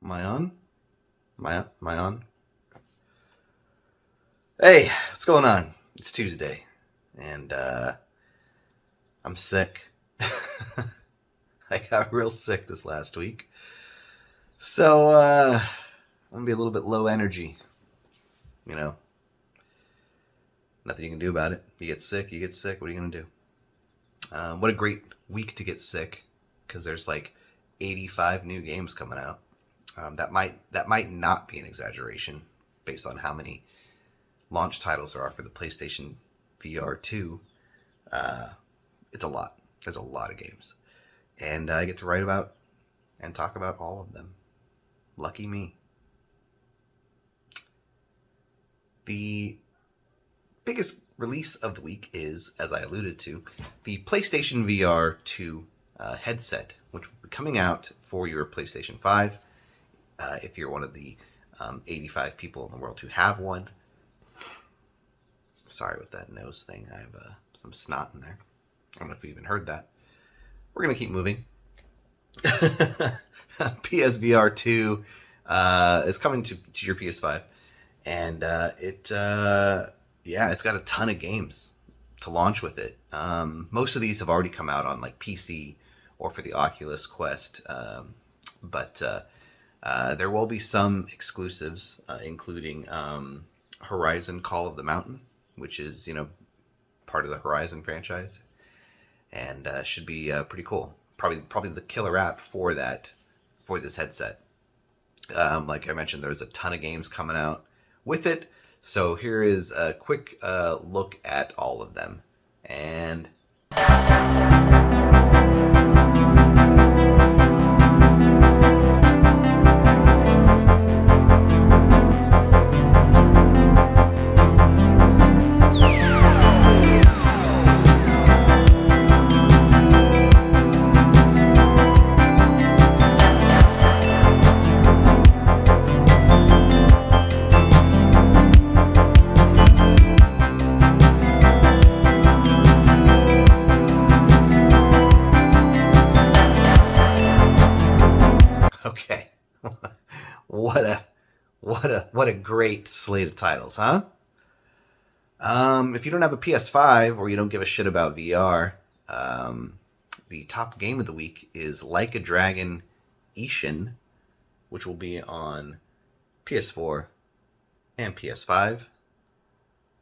Am I on? Am I on? Hey, what's going on? It's Tuesday, and I'm sick. I got real sick this last week, so I'm gonna be a little bit low energy. You know, nothing you can do about it. You get sick, you get sick. What are you gonna do? What a great week to get sick, because there's like 85 new games coming out. That might not be an exaggeration, based on how many launch titles there are for the PlayStation VR 2. Uh, it's a lot. There's a lot of games. And I get to write about and talk about all of them. Lucky me. The biggest release of the week is, as I alluded to, the PlayStation VR 2 headset, which will be coming out for your PlayStation 5. If you're one of the 85 people in the world who have one. Sorry with that nose thing. I have some snot in there. I don't know if you even heard that. We're going to keep moving. PSVR 2 is coming to your PS5. And it's got a ton of games to launch with it. Most of these have already come out on like PC or for the Oculus Quest. But there will be some exclusives, including Horizon Call of the Mountain, which is, part of the Horizon franchise, and should be pretty cool. Probably the killer app for this headset. Like I mentioned, there's a ton of games coming out with it. So here is a quick look at all of them. And okay, what a great slate of titles, huh? If you don't have a PS5 or you don't give a shit about VR, the top game of the week is Like a Dragon Ishin, which will be on PS4 and PS5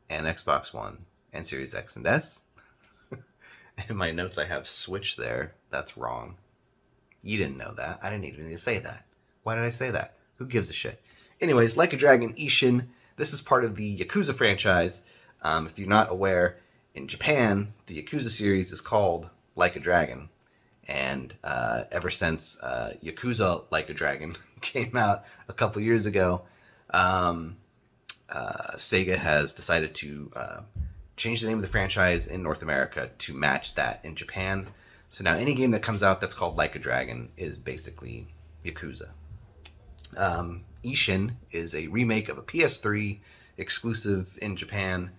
and Xbox One and Series X and S. In my notes, I have Switch there. That's wrong. You didn't know that. I didn't even need to say that. Why did I say that? Who gives a shit? Anyways, Like a Dragon Ishin. This is part of the Yakuza franchise. If you're not aware, in Japan, the Yakuza series is called Like a Dragon. And ever since Yakuza Like a Dragon came out a couple years ago, Sega has decided to change the name of the franchise in North America to match that in Japan. So now any game that comes out that's called Like a Dragon is basically Yakuza. Ishin is a remake of a PS3 exclusive in Japan,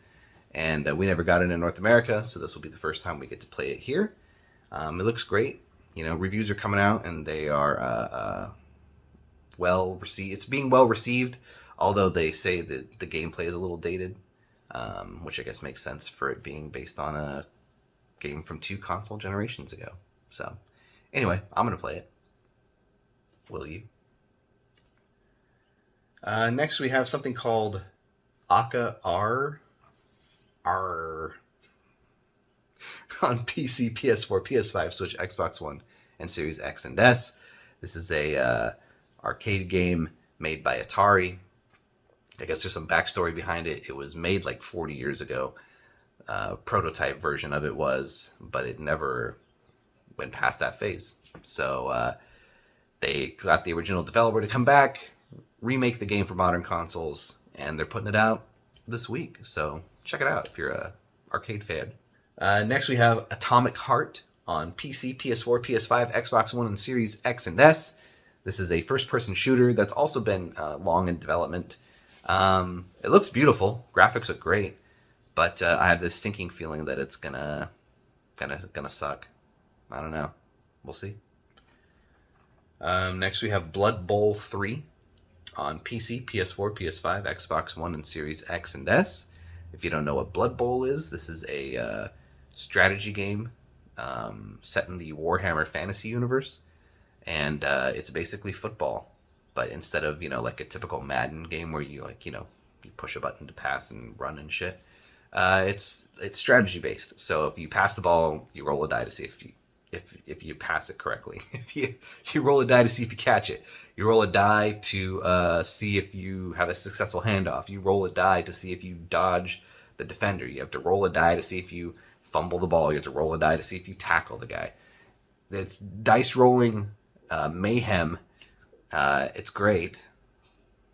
and we never got it in North America, so this will be the first time we get to play it here. It looks great. Reviews are coming out, and they are well received. It's being well received, although they say that the gameplay is a little dated, which I guess makes sense for it being based on a game from 2 console generations ago. So, anyway, I'm going to play it. Will you? Next, we have something called Aka R on PC, PS4, PS5, Switch, Xbox One, and Series X and S. This is a arcade game made by Atari. I guess there's some backstory behind it. It was made like 40 years ago. Prototype version of it was, but it never went past that phase. So they got the original developer to come back, remake the game for modern consoles, and they're putting it out this week. So check it out if you're a arcade fan. Next we have Atomic Heart on PC, PS4, PS5, Xbox One, and Series X and S. This is a first-person shooter that's also been long in development. It looks beautiful. Graphics look great. But I have this sinking feeling that it's gonna suck. I don't know. We'll see. Next, we have Blood Bowl 3 on PC, PS4, PS5, Xbox One, and Series X and S. If you don't know what Blood Bowl is, this is a strategy game set in the Warhammer Fantasy universe, and it's basically football, but instead of like a typical Madden game where you you push a button to pass and run and shit, it's strategy based. So if you pass the ball, you roll a die to see if you pass it correctly. If you roll a die to see if you catch it. You roll a die to see if you have a successful handoff. You roll a die to see if you dodge the defender. You have to roll a die to see if you fumble the ball. You have to roll a die to see if you tackle the guy. It's dice rolling mayhem. It's great.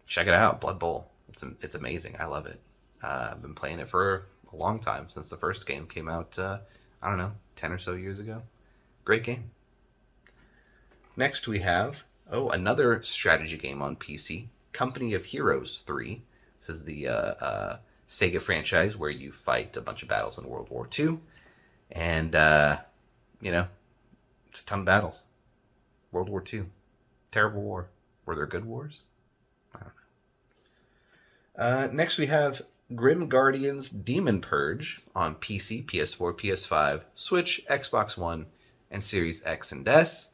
Check it out, Blood Bowl. It's amazing. I love it. I've been playing it for a long time, since the first game came out, I don't know, 10 or so years ago. Great game. Next we have, another strategy game on PC, Company of Heroes 3. This is the Sega franchise where you fight a bunch of battles in World War II. And, it's a ton of battles. World War II. Terrible war. Were there good wars? I don't know. Next we have Grim Guardians Demon Purge on PC, PS4, PS5, Switch, Xbox One, and Series X and S.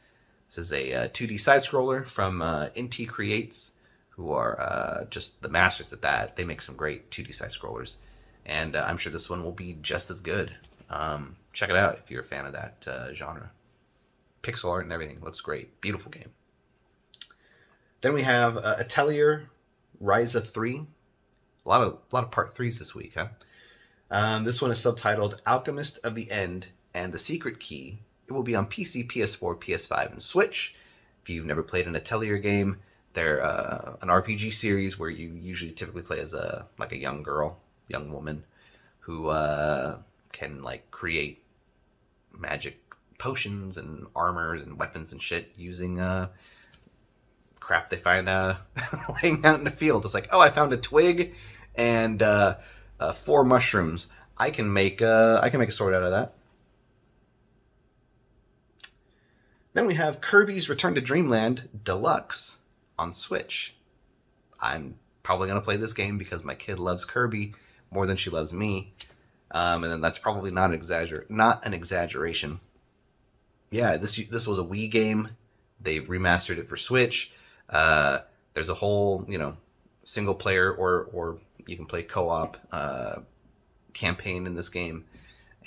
This is a 2D side-scroller from Inti Creates, who are just the masters at that. They make some great 2D side-scrollers, and I'm sure this one will be just as good. Check it out if you're a fan of that genre. Pixel art and everything looks great. Beautiful game. Then we have Atelier Ryza 3. A lot of part 3s this week, huh? This one is subtitled Alchemist of the End and the Secret Key. It will be on PC, PS4, PS5, and Switch. If you've never played an Atelier game, they're an RPG series where you usually typically play as a young woman, who can create magic potions and armors and weapons and shit using crap they find laying out in the field. It's I found a twig and 4 mushrooms. I can make a sword out of that. Then we have Kirby's Return to Dreamland Deluxe on Switch. I'm probably going to play this game because my kid loves Kirby more than she loves me. And then that's probably not an exaggeration. Yeah, this was a Wii game. They've remastered it for Switch. There's a whole, single player or you can play co-op campaign in this game.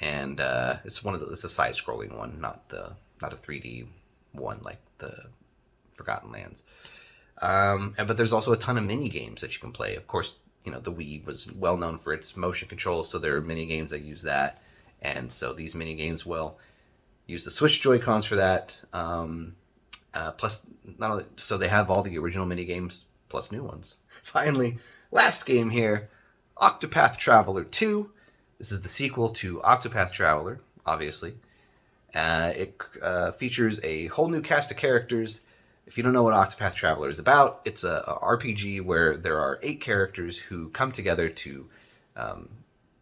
And it's a side-scrolling one, not a 3D one like the Forgotten Lands. But there's also a ton of mini games that you can play. Of course, the Wii was well known for its motion controls, so there are mini games that use that, and so these mini games will use the Switch Joy-Cons for that. Plus, not only so they have all the original mini games plus new ones. Finally, last game here, Octopath Traveler 2. This is the sequel to Octopath Traveler, obviously. It features a whole new cast of characters. If you don't know what Octopath Traveler is about, it's a RPG where there are 8 characters who come together to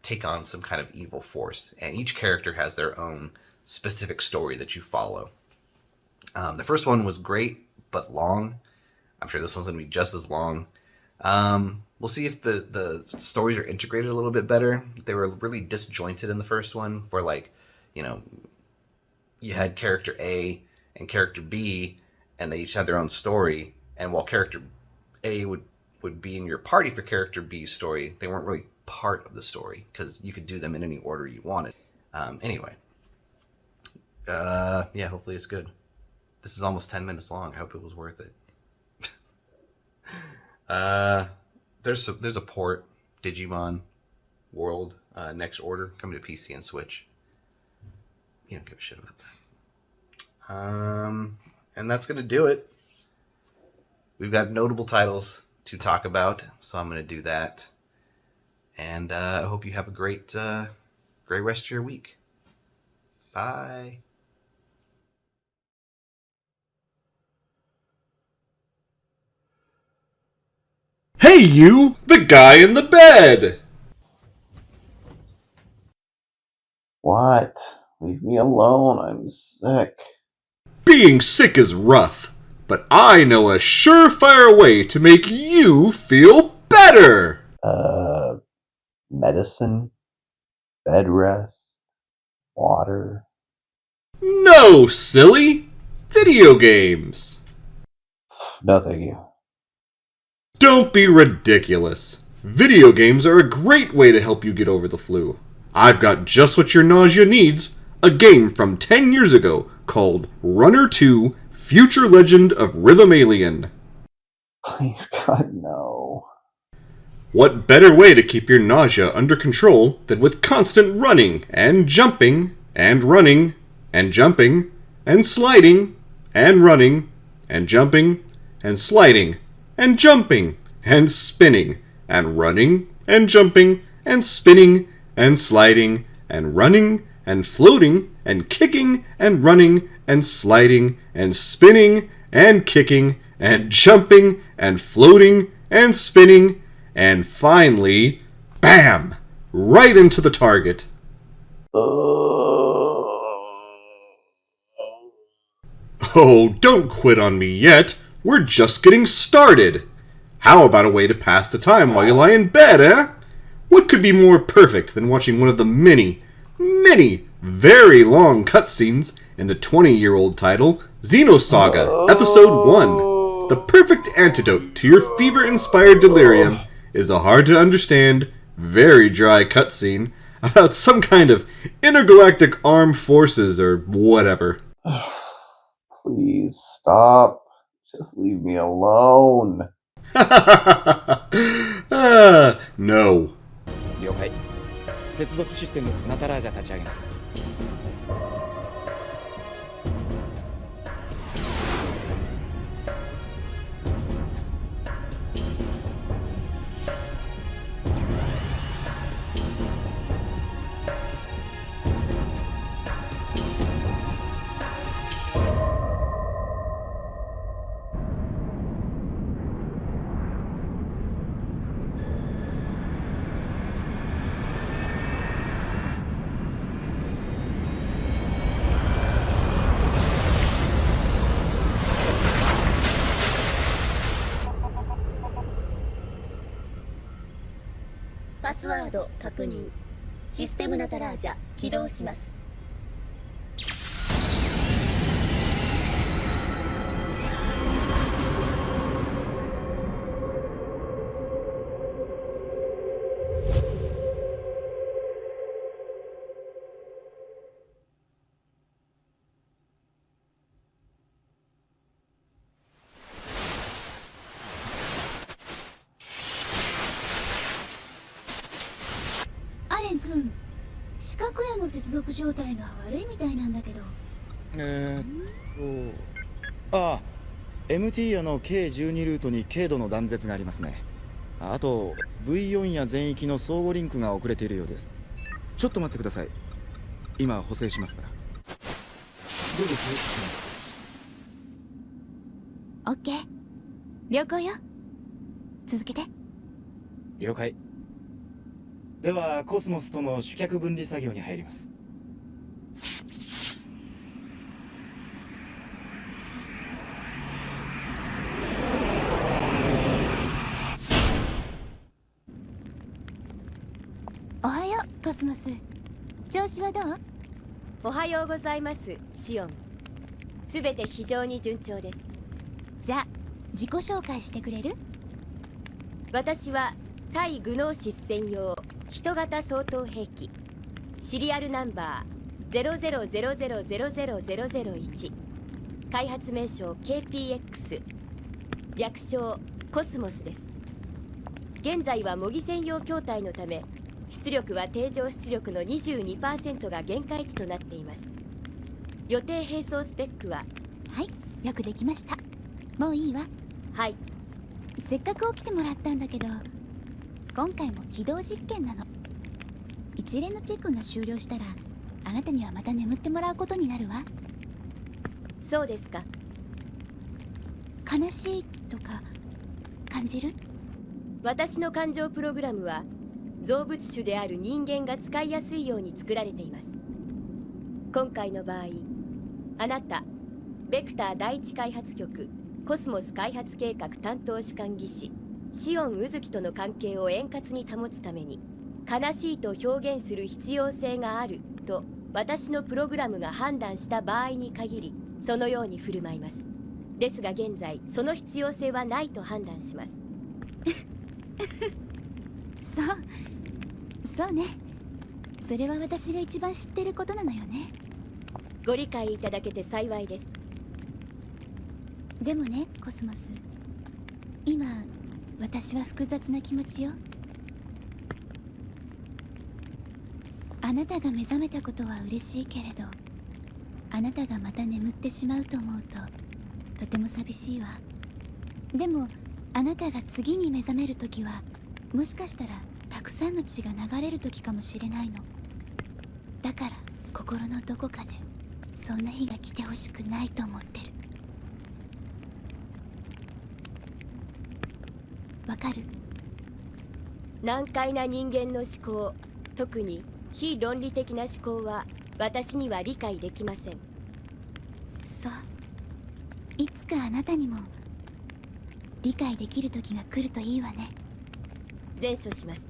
take on some kind of evil force, and each character has their own specific story that you follow. The first one was great, but long. I'm sure this one's going to be just as long. We'll see if the stories are integrated a little bit better. They were really disjointed in the first one, where you had character A and character B, and they each had their own story. And while character A would be in your party for character B's story, they weren't really part of the story because you could do them in any order you wanted. Anyway, hopefully it's good. This is almost 10 minutes long. I hope it was worth it. There's a port, Digimon World Next Order, coming to PC and Switch. You don't give a shit about that. And that's going to do it. We've got notable titles to talk about, so I'm going to do that. And I hope you have a great rest of your week. Bye. Hey you, the guy in the bed! What? Leave me alone, I'm sick. Being sick is rough, but I know a surefire way to make you feel better! Medicine? Bed rest? Water? No, silly! Video games! No, thank you. Don't be ridiculous. Video games are a great way to help you get over the flu. I've got just what your nausea needs, a game from 10 years ago called Runner 2 Future Legend of Rhythm Alien. Please, God, no. What better way to keep your nausea under control than with constant running and jumping and running and jumping and sliding and running and jumping and sliding and jumping and spinning and running and jumping and spinning and sliding and running and floating and kicking and running and sliding and spinning and kicking and jumping and floating and spinning and finally, bam! Right into the target. Oh, don't quit on me yet. We're just getting started. How about a way to pass the time while you lie in bed, eh? What could be more perfect than watching one of the many, very long cutscenes in the 20-year-old title, Xenosaga, Episode 1? The perfect antidote to your fever-inspired delirium is a hard-to-understand, very dry cutscene about some kind of intergalactic armed forces or whatever. Please stop. Just leave me alone. No. 了解。接続システムナタラージャ立ち上げます。パスワード確認。システムナタラージャ起動します。アレン君、四角屋の接続状態が悪いみたいなんだけど。ああ、MT 屋の K12 ルートに軽度の断絶がありますね。あと V4 や全域の相互リンクが遅れているようです。ちょっと待ってください。今補正しますから。どうです？オッケー。了解よ。続けて。了解。ではコスモスとの主客分離作業に入ります。おはようコスモス。調子はどう？おはようございます、シオン。すべて非常に順調です。じゃあ自己紹介してくれる？私は対グノーシス専用人型相当兵器シリアルナンバー00000001、開発名称 KPX、 略称コスモスです。現在は模擬専用筐体のため出力は定常出力の 22% が限界値となっています。予定並走スペックは？はい、よくできました。もういいわ。はい。せっかく起きてもらったんだけど、今回も起動実験なの。一連のチェックが終了したらあなたにはまた眠ってもらうことになるわ。そうですか。悲しいとか感じる？私の感情プログラムは造物種である人間が使いやすいように作られています。今回の場合、あなたベクター第一開発局コスモス開発計画担当主管技師シオン・ウズキとの関係を円滑に保つために悲しいと表現する必要性があると私のプログラムが判断した場合に限りそのように振る舞います。ですが現在その必要性はないと判断します。そうね。それは私が一番知ってることなのよね。ご理解いただけて幸いです。でもね、コスモス、今私は複雑な気持ちよ。あなたが目覚めたことは嬉しいけれど、あなたがまた眠ってしまうと思うととても寂しいわ。でもあなたが次に目覚める時はもしかしたらたくさんの血が流れる時かもしれないの。だから心のどこかでそんな日が来てほしくないと思ってる。わかる？難解な人間の思考、特に非論理的な思考は私には理解できません。そう、いつかあなたにも理解できる時が来るといいわね。前処します。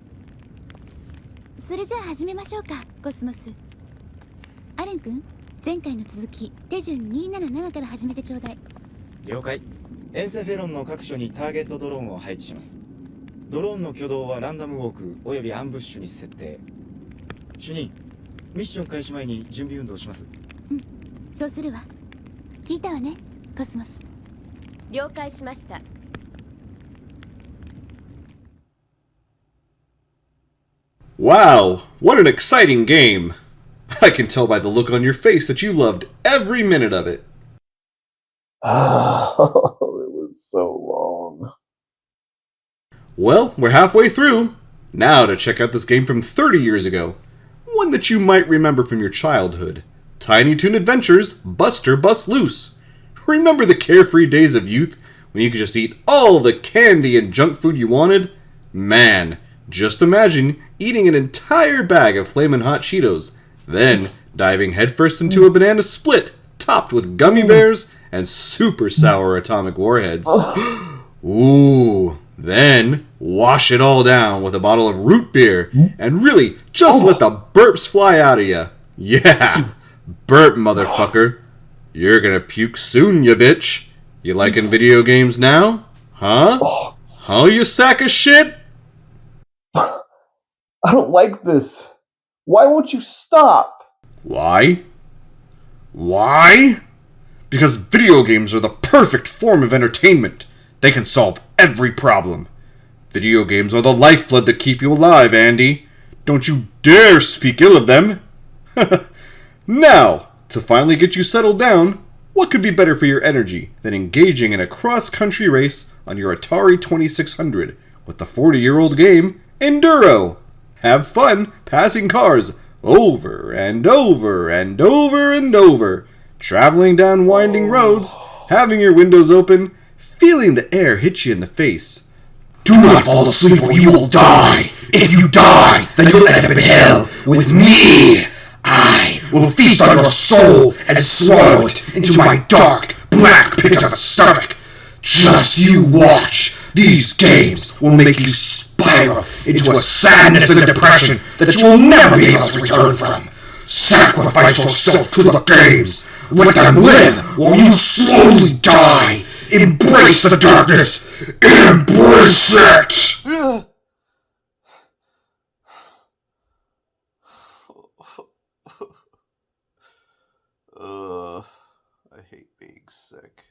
それじゃあ始めましょうか、コスモス。アレン君、前回の続き手順277から始めてちょうだい。了解。エンセフェロンの各所にターゲットドローンを配置します。ドローンの挙動はランダムウォークおよびアンブッシュに設定。主任、ミッション開始前に準備運動します。そうするわ。聞いたわね、コスモス。了解しました。Wow, what an exciting game! I can tell by the look on your face that you loved every minute of it. Oh, it was so long. Well, we're halfway through. Now to check out this game from 30 years ago. One that you might remember from your childhood. Tiny Toon Adventures, Buster Bust Loose. Remember the carefree days of youth when you could just eat all the candy and junk food you wanted? Man, just imagine eating an entire bag of Flamin' Hot Cheetos, then diving headfirst into a banana split topped with gummy bears and super sour atomic warheads. Ooh, then wash it all down with a bottle of root beer and really just let the burps fly out of you. Yeah, burp, motherfucker. You're gonna puke soon, you bitch. You liking video games now? Huh? Huh, you sack of shit? I don't like this. Why won't you stop? Why? Why? Because video games are the perfect form of entertainment. They can solve every problem. Video games are the lifeblood that keep you alive, Andy. Don't you dare speak ill of them. Now, to finally get you settled down, what could be better for your energy than engaging in a cross-country race on your Atari 2600 with the 40-year-old game Enduro? Have fun passing cars over and over and over and over, traveling down winding roads, having your windows open, feeling the air hit you in the face. Do not fall asleep or you will die. If you die, then you'll end up in hell with me. I will feast on your soul and swallow it into my dark, black pit of a stomach. Just you watch. These games will make you spiral into a sadness and depression that you will never be able to return from. Sacrifice yourself to the games. Let them live while you slowly die. Embrace the darkness. Embrace it! I hate being sick.